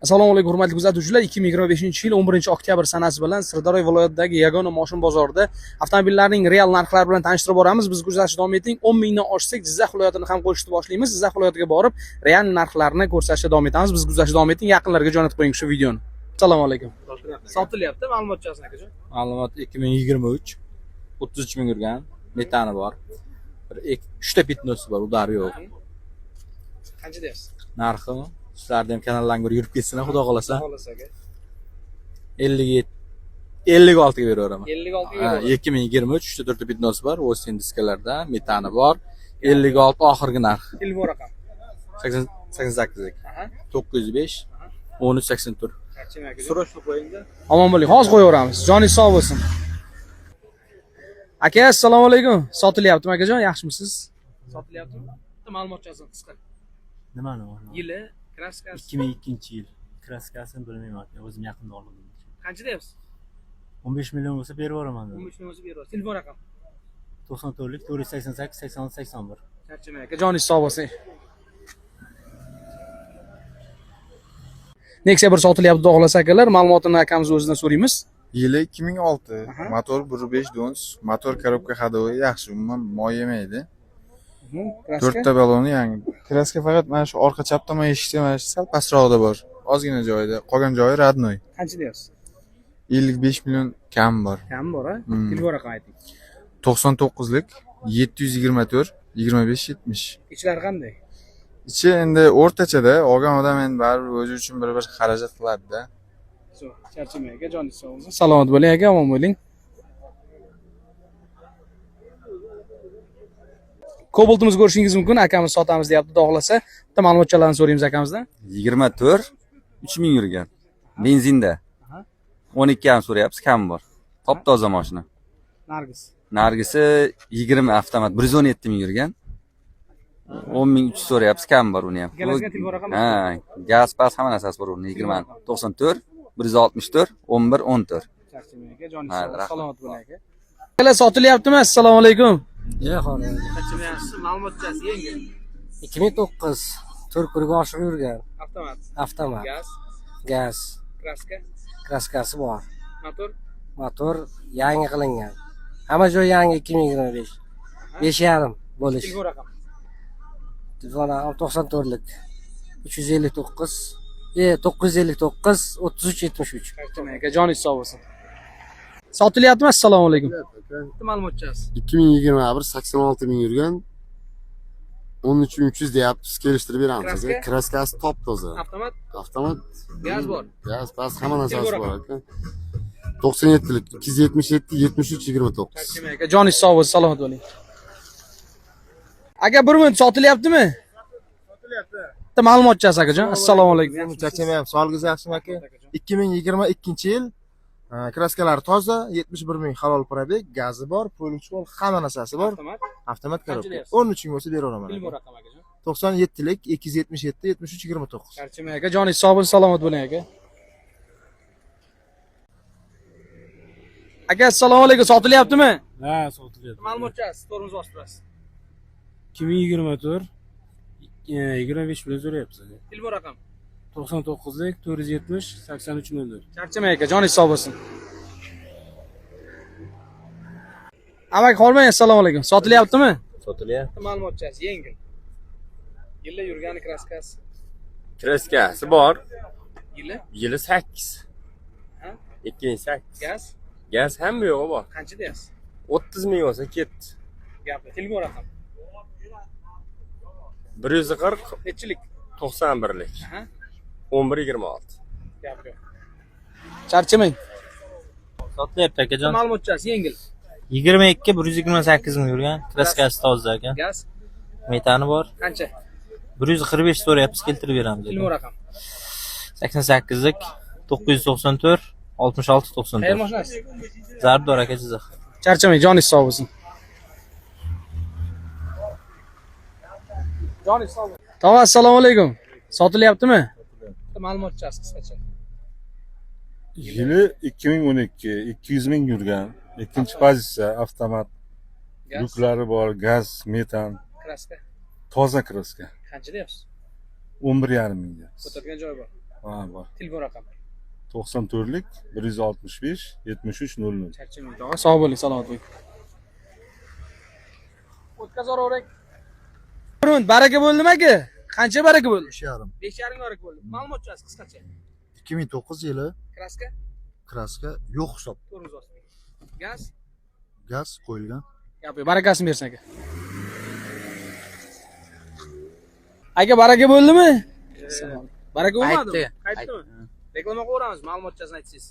Assalomu alaykum hurmatli kuzatuvchilar. 2025-yil 11-oktyabr sanasi bilan Sirdaryo viloyatidagi yagona moshin bozorida avtomobillarning real narxlari bilan tanishtirib boramiz. Biz kuzatishda davom eting. 10 mingdan oshsak Jizzax viloyatini ham qo'shishni boshlaymiz. Jizzax viloyatiga borib real narxlarni ko'rsatishda davom etamiz. Biz kuzatishda davom eting. Yaqinlarga jo'natib qo'ying shu videoni. Assalomu alaykum. Sotilyapti, ma'lumotchasini akajon. Ma'lumot 2023 33 ming yurgan, metani bor. Bir 3 ta pitnosi bor, udari yo'q. Qancha deyapsiz? Narxi sizlarni ham kanallarga bir yurib ketsin, xudo xolasa. Xolasa aka. 56 ga beraveraman. 56 ga. 2023 3 ta 4 ta pitnosi bor, Osten diskalarda, metani bor. 56 oxirgi narx. Telefon raqam. 88 905 1384. So'rashni qo'yingda. Omon bo'ling. Hozir qo'yaveramiz. Joningiz sog' bo'lsin. Aka, assalomu alaykum. Sotilyaptimi akajon? Yaxshimisiz? Sotilyaptimi? Ma'lumotchasini qisqa. Nimani? Yili, kraskasi. 2002-yil. Kraskasini bilmayman. O'zim yaqinda oldim. Qancha deyapsiz? 15 million bo'lsa berib yuboraman. 15 million bo'lsa berasiz. Telefon raqam. 94lik 488 86 81. Charchamang aka, joningiz sog' bo'lsin. Nexia 1 sotilyapti, xudo xolasa akalar. Ma'lumotini akamiz o'zidan so'raymiz. Yili 2006, motor 1.5 dons, motor korobka ходовой yaxshi, umuman moy yemaydi. 4 ta baloni yangi. Kraska faqat mana shu orqa chap tomon eshikda mana shu sal pastroqda bor. Ozgina joyda, qolgan joyi radnoy. Qancha deyapsiz? 55 million kam bor. Kam bor, a? Telefon raqam ayting. 99lik 724 25 70. Ichlari qanday? Ichi endi o'rtachada, olgan odam endi baribir o'zi uchun bir xarajat qiladi-da. Charchamang aka, joningiz sog' bo'lsin. Salomat bo'ling aka, omon bo'ling. Kobaltimizni ko'rishingiz mumkin. Akamiz sotamiz deyapti, xudo xolasa. Bitta ma'lumotchalarni so'raymiz akamizdan. 24 3000 yurgan. Benzinda. 12 ham so'rayapsiz, kam bor. Top toza mashina. Nargis. Nargisi 20 avtomat 117 ming yurgan. 10300 so'rayapsiz, kam bor uni ham. Kelasiga telefon raqami. Ha, gaz pas hamma narsasi bor uni 20 94 164 11 14. Charchamang aka, joningiz sog' bo'lsin. Salomat bo'ling aka. Kelar sotilyaptimi? Assalomu alaykum. Yo'q, xolos. Qancha ma'lumotchasi yengil. 2009 Turkurga oshiq yurgan. Avtomat. Avtomat. Gaz. Gaz. Kraska. Kraskasi bor. Motor. Motor yangi qilingan. Hamma joy yangi 2025. 5,5 bo'lish. Telefon raqam. Telefon raqam 94lik 359 959 33 73. Charchamang aka, joningiz sog' bo'lsin. Sotilyaptimi? Assalomu alaykum. Bitta ma'lumotchasi. 2021 86 ming yurgan 13300 deyapsiz, kelishtirib beramiz. Kraska? Kraskasi top toza. Avtomat. Avtomat. Gaz bor. Gaz, bas hamma narsasi Telefon bor aka. 97lik 277 73 29. Charchamang aka, joningiz sog' bo'lsin, salomat bo'ling. Aka, 1 minut sotilyaptimi? Sotilyapti. Bitta ma'lumotchasi akajon. Assalomu alaykum. Charchamayapsiz, sog'ligingiz yaxshimi aka? 2022-yil kraskalari toza, 71 ming halol probeg, gazi bor, po'lchi bor, hamma narsasi bor. Avtomat korobka. 13 ming bo'lsa beraveraman. Telefon raqam akajon. 97lik 277 73 29. Charchamang aka, joningiz sog' bo'lsin, salomat bo'ling aka. Aka, assalomu alaykum. Sotilyaptimi? Ha, sotilyapti. Ma'lumotchasi, tormoz bosib turasiz. 2024 25 million so'rayapsiz. Telefon raqam. 99lik 470 83 04. Charchamang aka, joningiz sog' bo'lsin. Amak qolmang, assalomu alaykum. Sotilyaptimi? Sotilyapti. Ma'lumotchasi yengil. Yillar yurgani kraskasi. Kraskasi bor. Yili, Yili 8. Ha? 2008. gaz. Gaz hamma yo'g'i bor. Qancha deyapsiz? 30 ming bo'lsa ketdi. Gapni. Telefon raqam. 140 Nechilik? 91lik. Aha. 1126. Gap yo'q. Charchamang. Sotilyapti akajon. Ma'lumotchasi yengil. 22 128 ming yurgan. Kraskasi toza aka. Gaz. Metani bor. Qancha? 145 so'rayapsiz, keltirib beramiz. Telefon raqam. 88lik 994 66 Qayerga 94. mashinasi? Zarbdor aka Jizzax. Charchamang, joningiz sog' bo'lsin. Joningiz sog' bo'lsin. Tog'a, assalomu alaykum. Sotilyaptimi? Ma'lumotchasi qisqacha. Yili 2012, 200 ming yurgan. Ikkinchi pozitsiya, avtomat. Gaz. Yuklari bor, gaz, metan, Kraska. toza kraska. Qancha deyapsiz? 11,5 mingga. O'tirgan joy bor. Ha, bor. Telefon raqami. 94lik 165 73 00. Charchamaydi og'a. Sog' bo'ling, salomat bo'ling. O'tkazavering. Burun, baraka bo'ldimi aka? Qancha baraka bo'ldi? 5,5. 5,5 baraka bo'ldi. Ma'lumotchasiz qisqacha. 2009 yili Kraska kraska yo'q hisob. 460. Gaz? Gaz qo'yilgan. Yo'q, barakasini bersin aka. Aka baraka bo'ldimi? Baraka bo'lmadimi? Qaytdimi? Reklama qilamiz, ma'lumotchasini aytsangiz.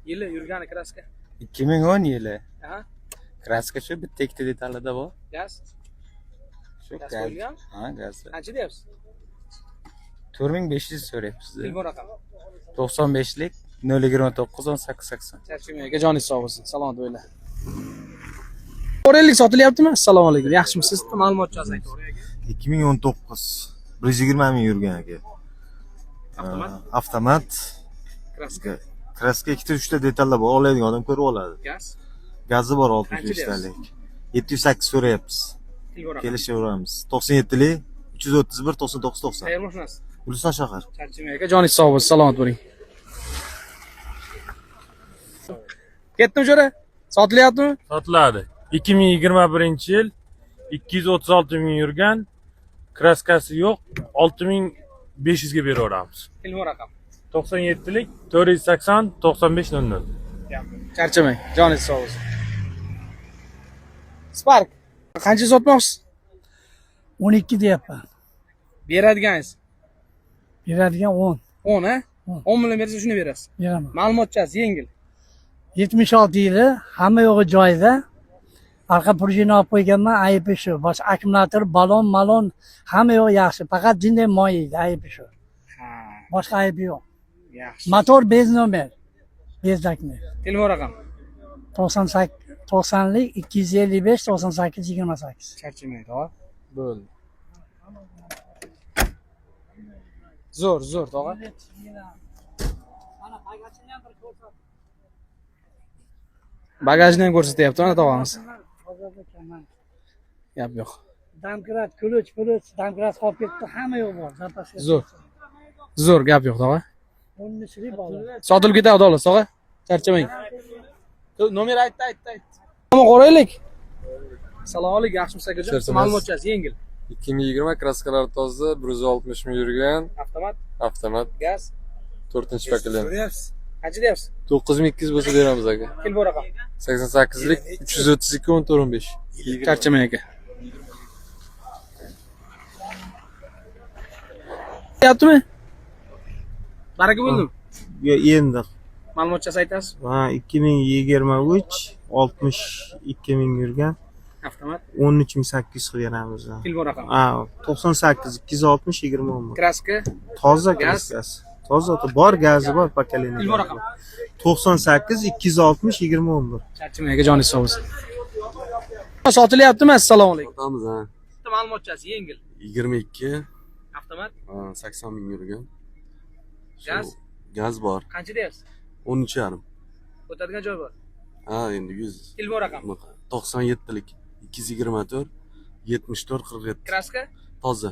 Yili yurgani kraska. 2010 yili. Aha. Kraska shu bitta ikkita detalida bor. Gaz? Shu Gaz gaz. qo'yilgan? Ha, gaz. Qancha deyapsiz? 4500 so'rayapsiz. Telefon raqami. 95lik 029 1880. Charchamang aka, joningiz sog' bo'lsin. Salomat bo'ling. O'rellik sotilyaptimi? Assalomu alaykum. Yaxshimisiz? Ma'lumotchasiz aytavering aka. 2019 120 ming yurgan aka. Avtomat? Avtomat. Kraska. Kraska 2-3 ta detallar bor, oladigan odam ko'rib oladi. Gaz? Gazi bor Qancha 605 talik. 708 so'rayapmiz. Telefon raqami. Kelishaveramiz. 97lik 331 99 90. Qayerga boshlanasiz? Guliston shahar. Charchamang aka, joningiz sog' bo'lsin. Salomat bo'ling. Ketdim jo'ra. Sotilyaptimi? Sotiladi. 2021 yil 236 ming yurgan, kraskasi yo'q, 6500 ga beraveramiz. Telefon raqami. 97lik 480 95 00. Charchamang, joningiz sog' bo'lsin. Spark. Qancha sotmoqsiz? 12 deyapman. Beradiganingiz. Beradigan 10. 10 ha? 10 million bersa shuni berasiz. Beraman. Ma'lumotchasiz yengil. 76 yili hamma yo'g'i joyida. Arqa prujina olib qo'yganman, aybi shu. Boshqa akkumulyator, balon, malon hamma yo'q yaxshi. Faqat jinday moy yeydi, aybi shu. Ha, Boshqa aybi yo'q. yaxshi. Motor bez nomer. Bezdakmi. Telefon raqami. 90lik 255 98 28. Charchamaydi, ha? Bo'ldi. Zo'r, tog'a. Bagajni ham ko'rsatyapti, mana tog'amiz. Gap yo'q. Damkrat, kulich, damkrat qolib ketdi, hamma yo'q bor. Zapaska. Zo'r, gap yo'q, tog'a. 13lik bola. Sotilib ketadi, xolos, tog'a. Charchamang. Nomer aytdi. Ammo qoraylik. Assalomu alaykum, yaxshimisiz akajon? Ma'lumotchasiz yengil. 2020 kraskalar toza, 160 ming yurgan, avtomat, Gaz? 4-paklan. Qancha deyapsiz? 9200 bo'lsa beramiz aka. Telefon raqami. 88lik 332 14 15. Charchamang aka. Yaptimi? Baraka bo'ldimi? Yo'q, endi. Ma'lumotchasiz aytasiz. Ha, 2023 62 ming yurgan, Avtomat. 13800 qilib beramiz. Telefon raqami. Ha, 98 260 20 10. Kraska. Toza Gaz? kraskasi. Toza, bor gazi bor, pokoleniya. Telefon raqami. 98 260 20 11. Charchamang aka, joningiz sog' bo'lsin. Sotilyaptimi? Assalomu alaykum. Sotamiz ha. Bitta ma'lumotchasiz yengil. 22, Avtomat. 80 ming yurgan. Gaz? Gaz bor. Qancha deyapsiz? 13,5. O'tadigan joy bor. Ha, endi 100. Telefon raqami. 97lik 224 74 47. Kraska. Toza.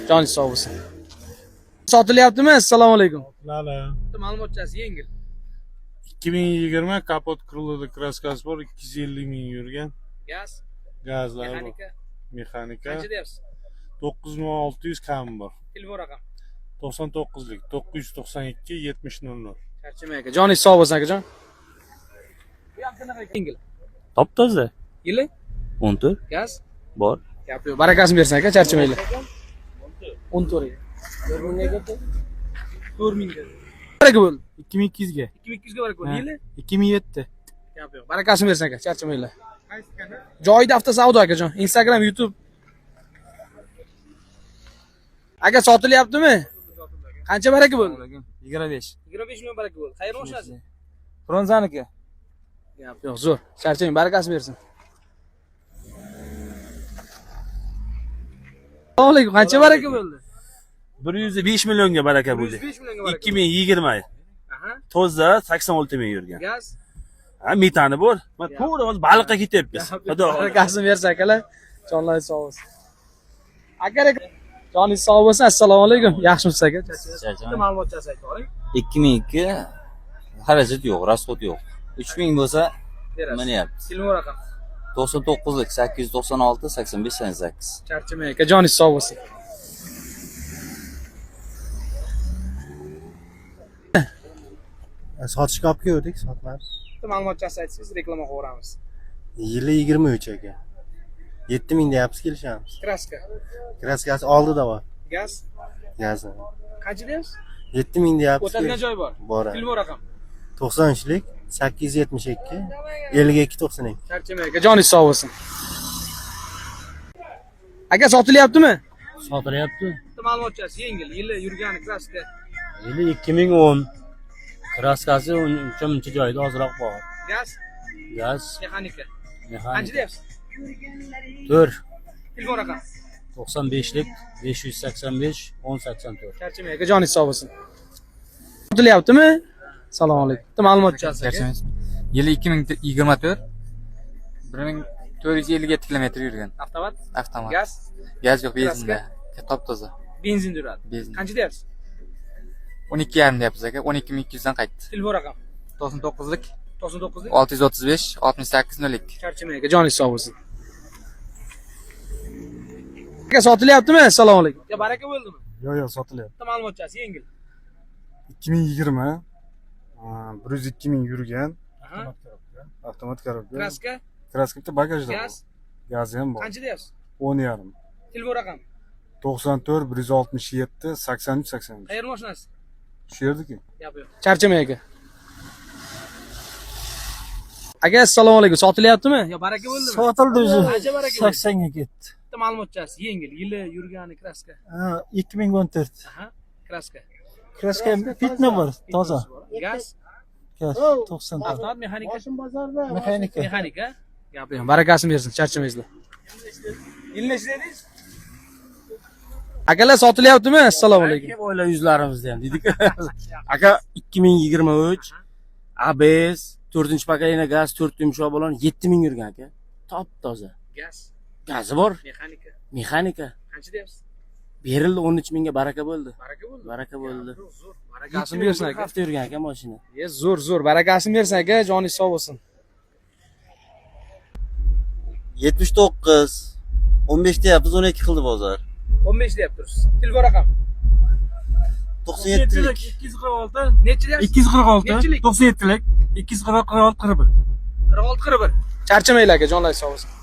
Joningiz sog' bo'lsin. Sotilyaptimi? Assalomu alaykum. Lala. Bitta ma'lumotchasiz yengil. 2020 kapot krulida kraskasi bor, 250 ming yurgan, Gaz. gazlar bor, Mexanika. mexanika. Qancha deyapsiz? 9600 kam bor. Telefon raqami. 99lik 992 70 00. Charchamang aka, joningiz sog' bo'lsin akajon. Bu ham qanaqa yengil? Top toza. Yili? 14 Gaz. bor. Gap yo'q. Barakasini bersin aka, charchamanglar. 14 4000 ga. Baraka bo'ldi. 2200 ga. 2200 ga baraka bo'ldi. Yili? 2007. Gap yo'q. Barakasini bersin aka, charchamanglar. Joyida avtosavdo akajon. Instagram, YouTube. Aka sotilyaptimi? Qancha baraka bo'ldi? 25. 25 million baraka bo'ldi. Qayerga o'xshasi? Bronzaniki. Gap yo'q, zo'r. Charchang, barakasini bersin. Assalomu alaykum. Qancha baraka bo'ldi? 105 millionga baraka bo'ldi. 105 millionga baraka. 2020. Aha. Toza 86 ming yurgan. Gaz. Ha, metani bor. Men to'g'ri hozir baliqqa ketyapmiz. Xudo Barakasini bersin akalar. Jonlaringiz sog' bo'lsin. Aka Joningiz sog' bo'lsin. Assalomu alaykum. Yaxshimisiz aka? Bitta ma'lumotchasi aytib yuboring. 2002 xarajat yo'q, rasxod yo'q. 3000 bo'lsa minyapti. Telefon raqam. 99lik 896 85 88. Charchamang aka. Joningiz sog' bo'lsin. Sotish olib keldik, sotmadi. Bitta ma'lumotchasi aytsangiz reklama qilamiz. Yili 23 aka. 7000 deyapsiz, kelishamiz. Kraska. Kraskasi oldida bor. Gaz. Gazi. Qancha deyapsiz? 7000 deyapsiz. O'tadigan joy bor. Bor. Telefon raqam. 93lik 872 52 92. Charchamang aka. Joningiz sog' bo'lsin. Aka sotilyaptimi? Sotilyapti. Bitta ma'lumotchasi yengil, yili yurgani kraska. Yili 2010. Kraskasi uncha joyda ozroq bor. Gaz. Gaz, Mexanika. Qancha mexanika. deyapsiz? 4. Telefon raqam. 95lik 585 1084. Charchamang aka. Joningiz sog' bo'lsin. Sotilyaptimi? Assalomu alaykum. Bitta ma'lumotchasi aka. Yili 2024 1457 kilometr yurgan. Avtomat. Avtomat. Gaz. Gaz yo'q, benzinda. Top-toza. Benzinda yuradi. Benzin. Qancha deyapsiz? 12,5 deyapsiz aka. 12200 dan qaytdi. Telefon raqam. 99lik 99lik 635 68 02. Charchamang aka. Joningiz sog' bo'lsin. Aka sotilyaptimi? Assalomu alaykum. Ya baraka bo'ldimi? Yo'q, sotilyapti. Bitta ma'lumotchasi yengil. 2020 102 ming yurgan Aha. avtomat korobka. Kraska. Kraska bitta bagajda Gaz. bor. Gazi ham bor. Qancha deyapsiz? 10,5. Telefon raqam. 94 167 83 83. Qayerga mashinasi? Shu yerdiki. Yo'q. Charchamang aka. Aka assalomu alaykum. Sotilyaptimi? Yo baraka bo'ldimi? Sotildi o'zi. Qancha baraka bo'ldi? 80 ga ketdi. Bitta ma'lumotchasi yengil, yili yurgani kraska. 2014. Aha. Kraska. Kraska bitma bor, toza. Gaz. Gaz 90 ta. Avtomat mexanika. Mexanika. Mexanika. Gapi yo'q. Barakasini bersin, charchamangizlar. Yil nechi dedingiz? Akalar sotilyaptimi? Assalomu alaykum. Oila yuzlarimizda ham dedik. Aka 2023 ABS 4-paketli gaz 4 yumshoq balon 7000 yurgan aka. Top toza. Gaz. Gazi bor. Mexanika. Mexanika. Qancha deyapsiz? Berildi 13000 ga baraka bo'ldi. Baraka bo'ldi. Baraka bo'ldi. Zo'r. Barakasini bersin aka. Hafta yurgan aka mashina. Zo'r. Barakasini bersin aka. Joningiz sog' bo'lsin. 79 15 deyapmiz, 12 qildi bozor. 15 deyap tursiz. Telefon raqam. 97 lik 246 Nechi deyapsiz? 246 Nechilik? 97 lik 246 41. 46 41. Charchamanglar aka, jonlaringiz sog' bo'lsin.